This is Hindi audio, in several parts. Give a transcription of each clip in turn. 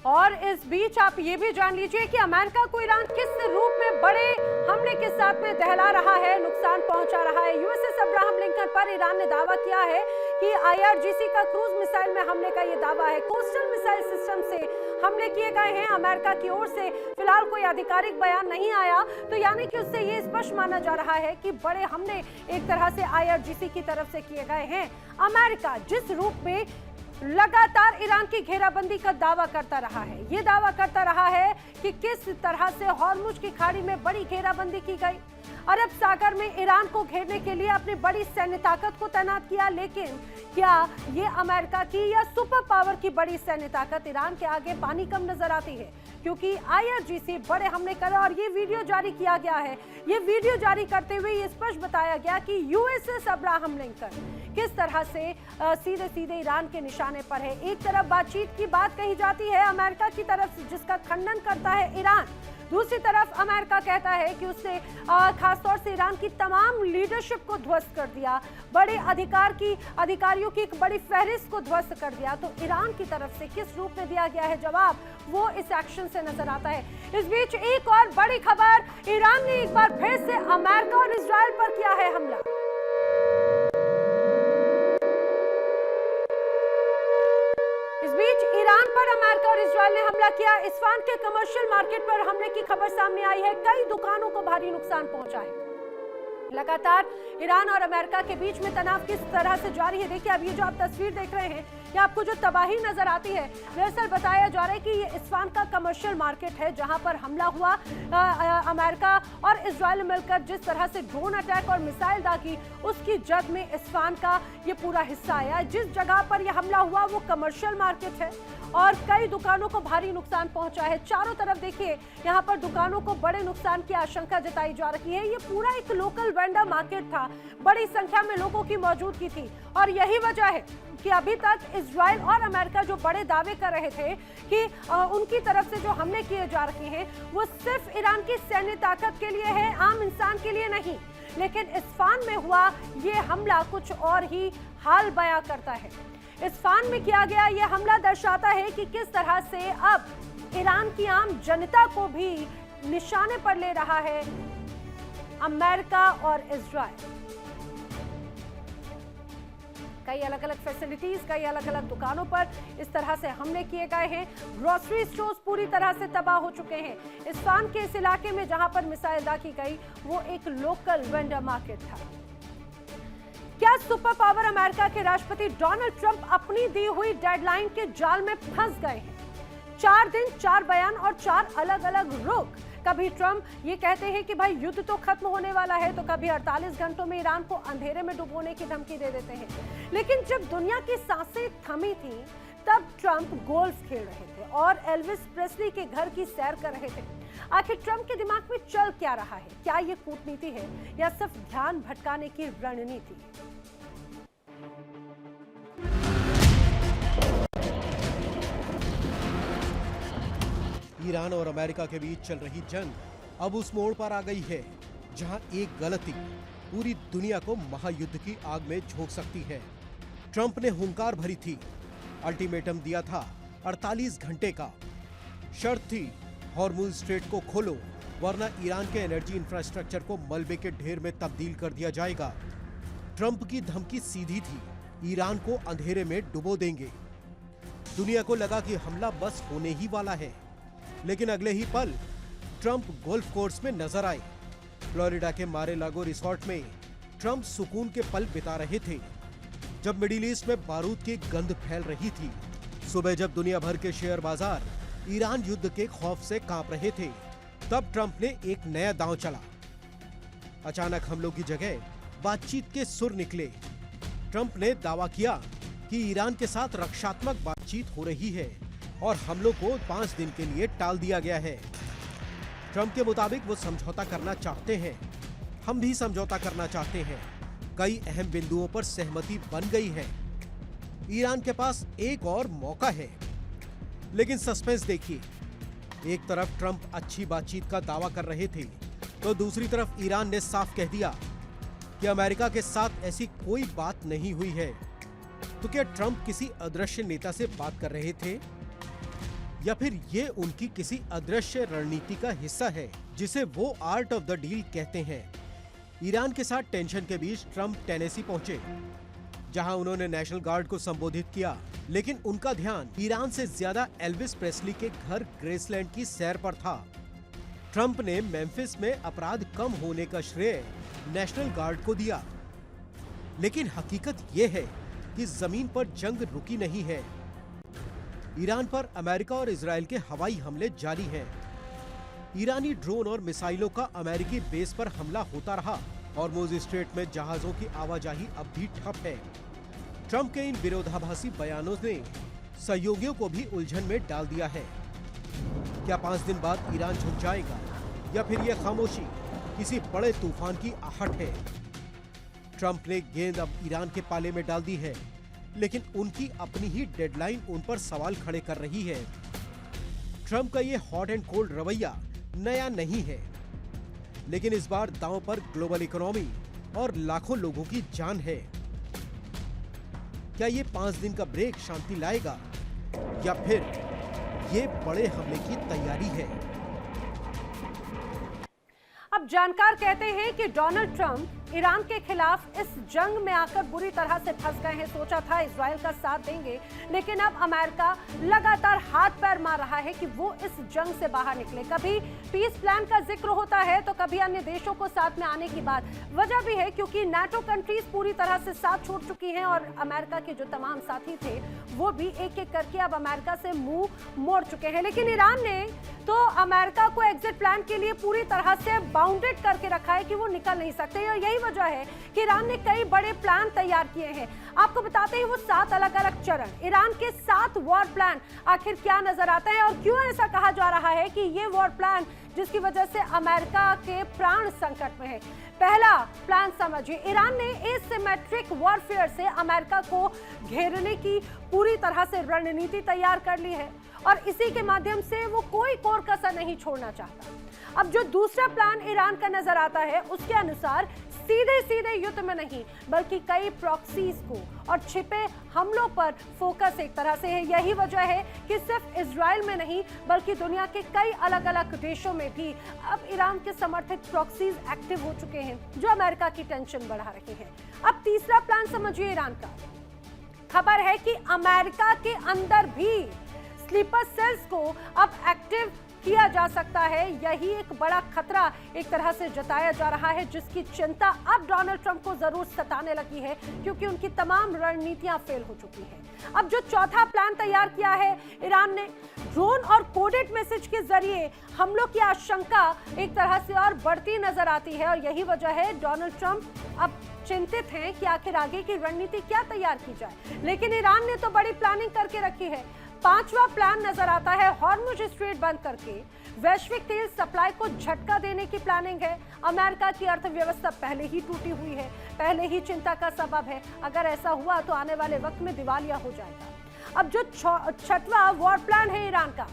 और इस बीच आप ये भी जान लीजिए कि अमेरिका को ईरान किस रूप में बड़े हमले के साथ में दहला रहा है, नुकसान पहुंचा रहा है। यूएसएस अब्राहम लिंकन पर ईरान ने दावा किया है कि आईआरजीसी का क्रूज मिसाइल में हमले का ये दावा है। कोस्टल मिसाइल सिस्टम से हमले किए गए हैं अमेरिका की ओर से। फिलहाल कोई आधिकारिक बयान नहीं आया, तो यानी कि उससे ये स्पष्ट माना जा रहा है कि बड़े हमले एक तरह से आईआरजीसी की तरफ से किए गए हैं। अमेरिका जिस रूप में लगातार ईरान की घेराबंदी का दावा करता रहा है, ये दावा करता रहा है कि किस तरह से हॉर्मुज की खाड़ी में बड़ी घेराबंदी की गई, अरब सागर में ईरान को घेरने के लिए अपनी बड़ी सैन्य ताकत को तैनात किया। लेकिन क्या ये अमेरिका की या सुपर पावर की बड़ी सैन्य ताकत ईरान के आगे पानी कम नजर आती है? क्योंकि आईआरजीसी बड़े हमले कर और ये वीडियो जारी किया गया है। ये वीडियो जारी करते हुए ये स्पष्ट बताया गया कि यूएसएस अब्राहम लिंकन किस तरह से सीधे सीधे ईरान के निशाने पर है। एक तरफ बातचीत की बात कही जाती है अमेरिका की तरफ से, जिसका खंडन करता है ईरान। दूसरी तरफ अमेरिका कहता है कि उसने खासतौर से ईरान की तमाम लीडरशिप को ध्वस्त कर दिया, बड़े अधिकारियों की एक बड़ी फहरिस्त को ध्वस्त कर दिया। तो ईरान की तरफ से किस रूप में दिया गया है जवाब, वो इस एक्शन से नजर आता है। इस बीच एक और बड़ी खबर, ईरान ने एक बार फिर से अमेरिका और इजराइल पर किया है हमला। ईरान पर अमेरिका और इजराइल ने हमला किया। इस्फहान के कमर्शियल मार्केट पर हमले की खबर सामने आई है। कई दुकानों को भारी नुकसान पहुंचा है। लगातार ईरान और अमेरिका के बीच में तनाव किस तरह से जारी है, देखिए अब ये जो आप तस्वीर देख रहे हैं, ये आपको जो तबाही नजर आती है, दरअसल बताया जा रहा है कि ये इस्फहान का कमर्शियल मार्केट है जहां पर हमला हुआ। अमेरिका और इजराइल मिलकर जिस तरह से ड्रोन अटैक और मिसाइल दागी, उसकी जद में इस्फहान का ये पूरा हिस्सा आया। जिस जगह पर यह हमला हुआ वो कमर्शियल मार्केट है और कई दुकानों को भारी नुकसान पहुंचा है। चारों तरफ देखिए यहाँ पर दुकानों को बड़े नुकसान की आशंका जताई जा रही है। ये पूरा एक लोकल वेंडर मार्केट था, बड़ी संख्या में लोगों की मौजूदगी थी और यही वजह है कि अभी तक इजराइल और अमेरिका जो बड़े दावे कर रहे थे कि उनकी तरफ से जो हमले किए जा रहे हैं वो सिर्फ ईरान की सैन्य ताकत के लिए है, आम इंसान के लिए नहीं। लेकिन इस्फहान में हुआ ये हमला कुछ और ही हाल बयां करता है। इस्फहान में किया गया यह हमला दर्शाता है कि किस तरह से अब ईरान की आम जनता को भी निशाने पर ले रहा है अमेरिका और इजराइल। कई अलग अलग फैसिलिटीज, कई अलग अलग दुकानों पर इस तरह से हमले किए गए हैं। ग्रोसरी स्टोर्स पूरी तरह से तबाह हो चुके हैं। इस्फहान के इस इलाके में जहां पर मिसाइल दागी गई वो एक लोकल वेंडर मार्केट था। क्या सुपर पावर अमेरिका के राष्ट्रपति डोनाल्ड ट्रंप अपनी दी हुई डेडलाइन के जाल में फंस गए हैं? 4 दिन 4 बयान और 4 अलग अलग रुख। कभी ट्रंप ये कहते हैं कि भाई युद्ध तो खत्म होने वाला है, तो कभी 48 घंटों में ईरान को अंधेरे में डुबोने की धमकी दे देते हैं। लेकिन जब दुनिया की सांसें थमी थी तब ट्रंप गोल्फ खेल रहे थे और एल्विस प्रेस्ली के घर की सैर कर रहे थे। आखिर ट्रंप के दिमाग में चल क्या रहा है? क्या ये कूटनीति है या सिर्फ ध्यान भटकाने की रणनीति? ईरान और अमेरिका के बीच चल रही जंग अब उस मोड़ पर आ गई है जहां एक गलती पूरी दुनिया को महायुद्ध की आग में झोंक सकती है। ट्रंप ने हुंकार भरी थी, अल्टीमेटम दिया था 48 घंटे का। शर्त थी हॉर्मुज स्ट्रेट को खोलो वरना ईरान के एनर्जी इंफ्रास्ट्रक्चर को मलबे के ढेर में तब्दील कर दिया जाएगा। ट्रंप की धमकी सीधी थी, ईरान को अंधेरे में डुबो देंगे। दुनिया को लगा कि हमला बस होने ही वाला है, लेकिन अगले ही पल ट्रंप गोल्फ कोर्स में नजर आए। फ्लोरिडा के मारे-लागो रिसोर्ट में ट्रंप सुकून के पल बिता रहे थे जब मिडिल ईस्ट में बारूद की गंध फैल रही थी। सुबह जब दुनिया भर के शेयर बाजार ईरान युद्ध के खौफ से कांप रहे थे, तब ट्रंप ने एक नया दांव चला। अचानक हमलों की जगह बातचीत के सुर निकले। ट्रंप ने दावा किया कि ईरान के साथ रक्षात्मक बातचीत हो रही है और हमलों को 5 दिन के लिए टाल दिया गया है। ट्रंप के मुताबिक वो समझौता करना चाहते हैं, हम भी समझौता करना चाहते हैं। कई अहम बिंदुओं पर सहमति बन गई है। ईरान के पास एक और मौका है। लेकिन सस्पेंस देखिए, एक तरफ ट्रंप अच्छी बातचीत का दावा कर रहे थे, तो दूसरी तरफ ईरान ने साफ कह दिया कि अमेरिका के साथ ऐसी कोई बात नहीं हुई है। तो क्या ट्रंप किसी अदृश्य नेता से बात कर रहे थे? या फिर ये उनकी किसी अदृश्य रणनीति का हिस्सा है जिसे वो आर्ट ऑफ द डील कहते हैं। ईरान के साथ टेंशन के बीच ट्रंप टेनेसी पहुंचे, जहां उन्होंने नेशनल गार्ड को संबोधित किया, लेकिन उनका ध्यान ईरान से ज्यादा एल्विस प्रेस्ली के घर ग्रेसलैंड की सैर पर था। ट्रंप ने मेम्फिस में अपराध कम होने का श्रेय नेशनल गार्ड को दिया, लेकिन हकीकत यह है कि जमीन पर जंग रुकी नहीं है। ईरान पर अमेरिका और इजराइल के हवाई हमले जारी हैं। ईरानी ड्रोन और मिसाइलों का अमेरिकी बेस पर हमला होता रहा। हॉर्मुज़ स्ट्रेट में जहाजों की आवाजाही अब भी ठप है। ट्रंप के इन विरोधाभासी बयानों ने सहयोगियों को भी उलझन में डाल दिया है। क्या 5 दिन बाद ईरान झुक जाएगा या फिर यह खामोशी किसी बड़े तूफान की आहट है? ट्रंप ने गेंद अब ईरान के पाले में डाल दी है, लेकिन उनकी अपनी ही डेडलाइन उन पर सवाल खड़े कर रही है। ट्रंप का ये हॉट एंड कोल्ड रवैया नया नहीं है, लेकिन इस बार दांव पर ग्लोबल इकोनॉमी और लाखों लोगों की जान है। क्या ये 5 दिन का ब्रेक शांति लाएगा या फिर ये बड़े हमले की तैयारी है? अब जानकार कहते हैं कि डोनाल्ड ट्रंप ईरान के खिलाफ इस जंग में आकर बुरी तरह से फंस गए हैं। सोचा था इजराइल का साथ देंगे, लेकिन अब अमेरिका लगातार हाथ पैर मार रहा है कि वो इस जंग से बाहर निकले। कभी पीस प्लान का जिक्र होता है तो कभी अन्य देशों को साथ में आने की बात। वजह भी है क्योंकि नाटो कंट्रीज पूरी तरह से साथ छोड़ चुकी हैं और अमेरिका के जो तमाम साथी थे वो भी एक एक करके अब अमेरिका से मुंह मोड़ चुके हैं। लेकिन ईरान ने तो अमेरिका को एग्जिट प्लान के लिए पूरी तरह से बाउंडेड करके रखा है कि वो निकल नहीं सकते, और यही वजह है कि ईरान ने कई बड़े प्लान तैयार किए हैं। आपको बताते हैं वो 7 अलग अलग चरण, ईरान के 7 वॉर प्लान आखिर क्या नजर आता है और क्यों ऐसा कहा जा रहा है कि ये वॉर प्लान जिसकी वजह से अमेरिका के प्राण संकट में है। पहला प्लान समझिए, ईरान ने एसिमेट्रिक वॉरफेयर से अमेरिका को घेरने की पूरी तरह से रणनीति तैयार कर ली है और इसी के माध्यम से वो कोई कोर कसर नहीं छोड़ना चाहता। अब जो दूसरा प्लान ईरान का नजर आता है उसके अनुसार सीधे सीधे युद्ध में नहीं बल्कि कई प्रॉक्सीज को और छिपे हमलों पर फोकस एक तरह से है। यही वजह है कि सिर्फ इजराइल में नहीं बल्कि दुनिया के कई अलग अलग देशों में भी अब ईरान के समर्थित प्रॉक्सीज एक्टिव हो चुके हैं जो अमेरिका की टेंशन बढ़ा रहे हैं। अब तीसरा प्लान समझिए ईरान का। खबर है कि अमेरिका के अंदर भी स्लीपर सेल्स को अब एक्टिव किया जा सकता है। यही एक बड़ा खतरा एक तरह से जताया जा रहा है जिसकी चिंता अब डोनाल्ड ट्रंप को जरूर सताने लगी है क्योंकि उनकी तमाम रणनीतियां फेल हो चुकी हैं। अब जो चौथा प्लान तैयार किया है ईरान ने, ड्रोन और कोडेड मैसेज के जरिए हमलों की आशंका एक तरह से और बढ़ती नजर आती है और यही वजह है डोनाल्ड ट्रंप अब चिंतित हैं कि आखिर आगे की रणनीति क्या तैयार की जाए। लेकिन ईरान ने तो बड़ी प्लानिंग करके रखी है। 5वां प्लान नजर आता है हॉर्मुज़ स्ट्रेट बंद करके वैश्विक तेल सप्लाई को झटका देने की प्लानिंग है। अमेरिका की अर्थव्यवस्था पहले ही टूटी हुई है, पहले ही चिंता का सबब है। अगर ऐसा हुआ तो आने वाले वक्त में दिवालिया हो जाएगा। अब जो 6वां वॉर प्लान है ईरान का,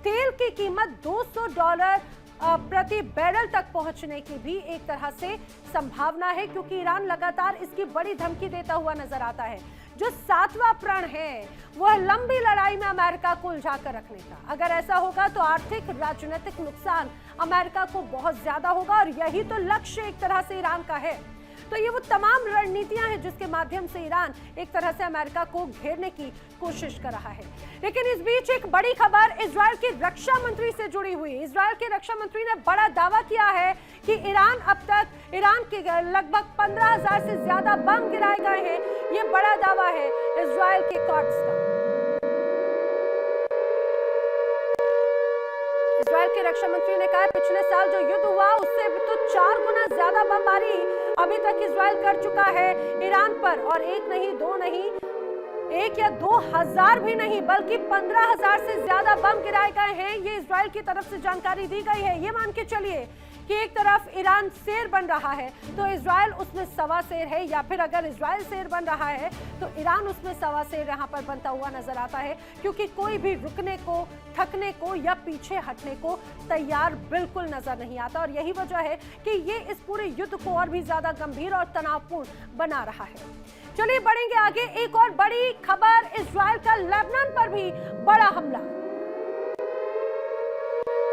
तेल की कीमत $200 प्रति बैरल तक पहुंचने की भी एक तरह से संभावना है क्योंकि ईरान लगातार इसकी बड़ी धमकी देता हुआ नजर आता है। जो 7वां प्रण है वह लंबी लड़ाई में अमेरिका को उलझा कर रखने का। अगर ऐसा होगा तो आर्थिक राजनीतिक नुकसान अमेरिका को बहुत ज्यादा होगा और यही तो लक्ष्य एक तरह से ईरान का है। तो ये वो तमाम रणनीतियां हैं जिसके माध्यम से ईरान एक तरह से अमेरिका को घेरने की कोशिश कर रहा है। लेकिन इस बीच एक बड़ी खबर इजराइल की रक्षा मंत्री से जुड़ी हुई। इजराइल के रक्षा मंत्री ने बड़ा दावा किया है कि अब तक ईरान के लगभग 15,000 से ज्यादा बम गिराए गए हैं। ये बड़ा दावा है इजराइल के कॉर्ट्स का। इजराइल के रक्षा मंत्री ने कहा पिछले साल जो युद्ध हुआ उससे तो 4 गुना ज्यादा बमबारी अभी तक इजराइल कर चुका है ईरान पर, और 1 नहीं 2 नहीं 1 या 2,000 भी नहीं बल्कि 15,000 से ज्यादा बम गिराए गए हैं। ये इजराइल की तरफ से जानकारी दी गई है। ये मान के चलिए कि एक तरफ ईरान शेर बन रहा है तो इजराइल उसमें सवा शेर है, या फिर अगर इजराइल शेर बन रहा है तो ईरान उसमें सवा शेर यहाँ पर बनता हुआ नजर आता है क्योंकि कोई भी रुकने को, थकने को या पीछे हटने को तैयार बिल्कुल नजर नहीं आता। और यही वजह है कि ये इस पूरे युद्ध को और भी ज्यादा गंभीर और तनावपूर्ण बना रहा है। चलिए बढ़ेंगे आगे। एक और बड़ी खबर, इजराइल का लेबनान पर भी बड़ा हमला।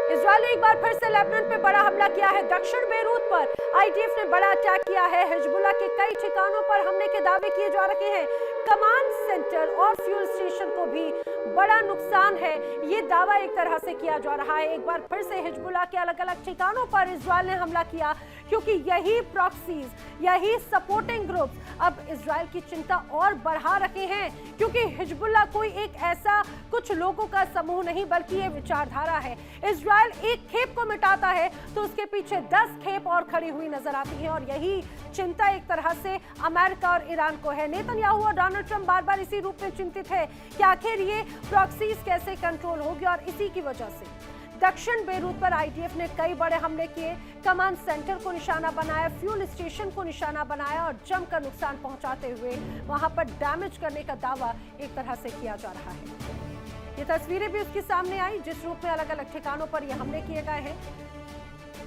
इजरायल ने एक बार फिर से लेबनान पे बड़ा हमला किया है। दक्षिण बेरूत पर आईडीएफ ने बड़ा अटैक किया है। हिजबुल्लाह के कई ठिकानों पर हमले के दावे किए जा रहे हैं। कमांड सेंटर और फ्यूल स्टेशन को भी बड़ा नुकसान है, ये दावा एक तरह से किया जा रहा है। एक बार फिर से हिजबुल्लाह के अलग अलग ठिकानों पर इजरायल ने हमला किया, क्योंकि यही प्रॉक्सीज, यही सपोर्टिंग ग्रुप्स अब इजरायल की चिंता और बढ़ा रहे हैं। क्योंकि हिजबुल्लाह कोई एक ऐसा कुछ लोगों का समूह नहीं, बल्कि ये विचारधारा है। इजरायल एक खेप को मिटाता है तो उसके पीछे 10 खेप और खड़ी हुई नजर आती है, और यही चिंता एक तरह से अमेरिका और ईरान को है। नेतन्याहू और डोनाल्ड ट्रंप बार बार इसी रूप में चिंतित है कि आखिर ये प्रॉक्सीज कैसे कंट्रोल होगी, और इसी की वजह से दक्षिण बेरूत पर आईडीएफ ने कई बड़े हमले किए। कमांड सेंटर को निशाना बनाया, फ्यूल स्टेशन को निशाना बनाया और जमकर नुकसान पहुंचाते हुए वहां पर डैमेज करने का दावा एक तरह से किया जा रहा है। ये तस्वीरें भी उसके सामने आई जिस रूप में अलग अलग ठिकानों पर ये हमले किए गए हैं।